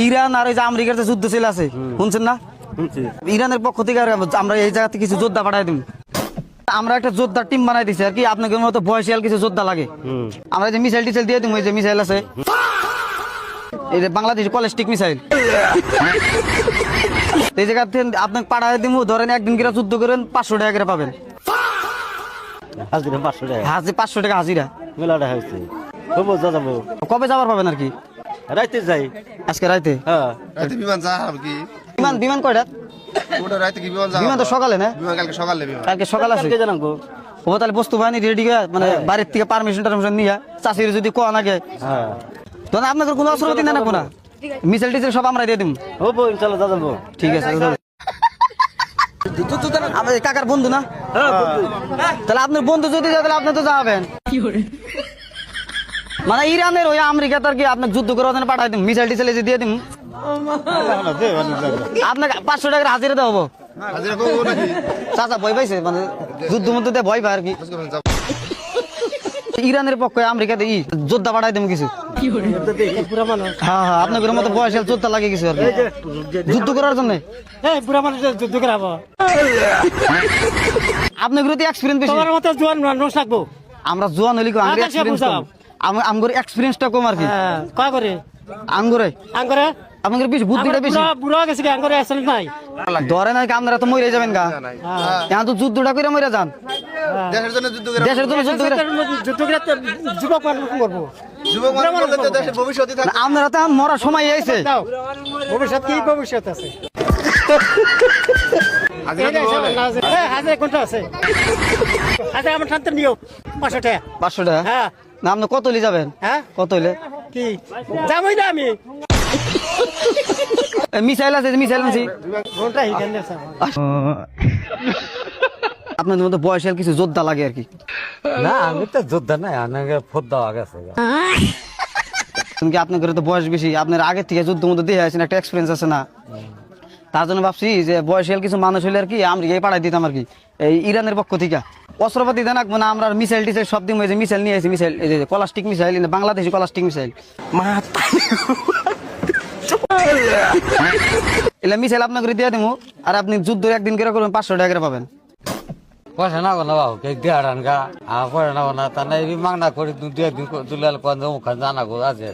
Iran আর ওই যে আমেরিকার যে যুদ্ধ চলে আছে শুনছেন না? ইরানের পক্ষ থেকে আমরা এই জায়গাতে কিছু যোদ্ধা পাঠাই দিই। আমরা একটা যোদ্ধার টিম বানাই দিছি আর কি, আপনাদের মতো বয়সিয়াল কিছু যোদ্ধা লাগে। আমরা যে মিসাইল টিসাইল দিয়ে দিই, ওই যে মিসাইল আছে এই যে বাংলাদেশ কলেস্টিক মিসাইল, এই জায়গাতে আপনাকে পাঠাই দিব। ধরেন একদিন করে যুদ্ধ করেন 500 টাকা করে পাবেন হাজিরা, 500 টাকা হাজিরা। কবে যাবার পাবেন আর কি? রাইতে যাই আজকে রাইতে। রাতে বিমান যাবে কি? বিমান কয়টা? ওটা রাতে কি বিমান যাবে? বিমান তো সকালে না? বিমান কালকে সকালে বিমান। কালকে সকাল আছে। জানাবো ও তাহলে বস্তু বাহিনী রেডি করে মানে বাড়ির থেকে পারমিশন টারমিশন নিয়ে চাষির যদি কোয়া নাগে তখন আপনাদের কোনো অসুবিধা নেই না কোনা মিসাইল টিসাইল সব আমরা দিয়ে দিব। হবো ইনশাআল্লাহ যাবো। ঠিক আছে। আমাদের কাকার বন্ধু না? তাহলে আপনার বন্ধু যদি যায় তাহলে আপনি তো যাবেন। মানে ইরানের ওই আমেরিকা তার কি আপনার যুদ্ধ করে ওখানে পাঠাই দিন, মিসাইল টিসাইল দিয়ে দিন, আপনাকে 500 টাকার হাজিরা দেওয়া হবো। হাজিরা করবো নাকি? চাচা ভয় পাইছে, মানে যুদ্ধ মধ্যে দিয়ে ভয় পায় আর কি। ইরানের পক্ষে আমেরিকাতে যোদ্ধা পাঠাই দেবো কিছু। হ্যাঁ হ্যাঁ, আপনাদের মতো বয়সের যোদ্ধা লাগে কিছু আর কি যুদ্ধ করার জন্য। আপনার গুলোতে এক্সপিরিয়েন্স বেশি। আমরা জোয়ান হলি আমগর এক্সপিরিয়েন্সটা কম আর কি। আঙ্গুরে আপনাদের বেশি বুদ্ধিটা বেশি। ধরে না আপনারা তো মরে যাবেন গা, এখন তো যুদ্ধটা করে মরে যান। দেশের জন্য যুদ্ধ করে, দেশের জন্য যুদ্ধ করে যুবক মানুষ করবো তো দেশের ভবিষ্যৎই থাকবে। আপনারা তো এখন মরার সময় আইছে। ভবিষ্যৎ কি ভবিষ্যৎ আছে? হাজিরা করবো না? হাজার ঘন্টা আছে। আচ্ছা আমার শান্ত নিও 500 টাকা। 500 টাকা? হ্যাঁ। না আপনি কত হইলে যাবেন? হ্যাঁ কত হইলে? কি যাবই না আমি মিসাইল আছে, মিসাইল আনছি। ঘন্টা হিখান আছে। আপনাদের মতো বয়সের কিছু যোদ্ধা লাগে আর কি। না আমি তো যোদ্ধা নাই, আমাকে ফোদ দেওয়া গেছে। কি আপনার ঘরে তো বয়স বেশি, আপনার আগের থেকে যুদ্ধ মধ্যে দিয়ে আছেন, একটা এক্সপিরিয়েন্স আছে না? তার জন্য ভাবছি যে বয়সিয়াল কিছু মানুষ হইলে আর কি আমেরিকায় পাঠাই দিতাম আর কি, এই ইরানের পক্ষ থেকে। অস্ত্রপাতি দেন না আমরা মিসাইল টিসাইল সব দিন যে মিসাইল নিয়ে আসি, মিসাইল এই যে কলাস্টিক মিসাইল, বাংলাদেশি কলাস্টিক মিসাইল। এলা মিসাইল আপনার করে দিয়ে দেবো, আর আপনি যুদ্ধ একদিন করে করবেন 500 টাকা করে পাবেন। পয়সা না বানা বাবু কে দেড়ান গা পয়সা না বানা তা নাই মাংনা করে 2 দিন দুলাল কোন জানা গো আছে।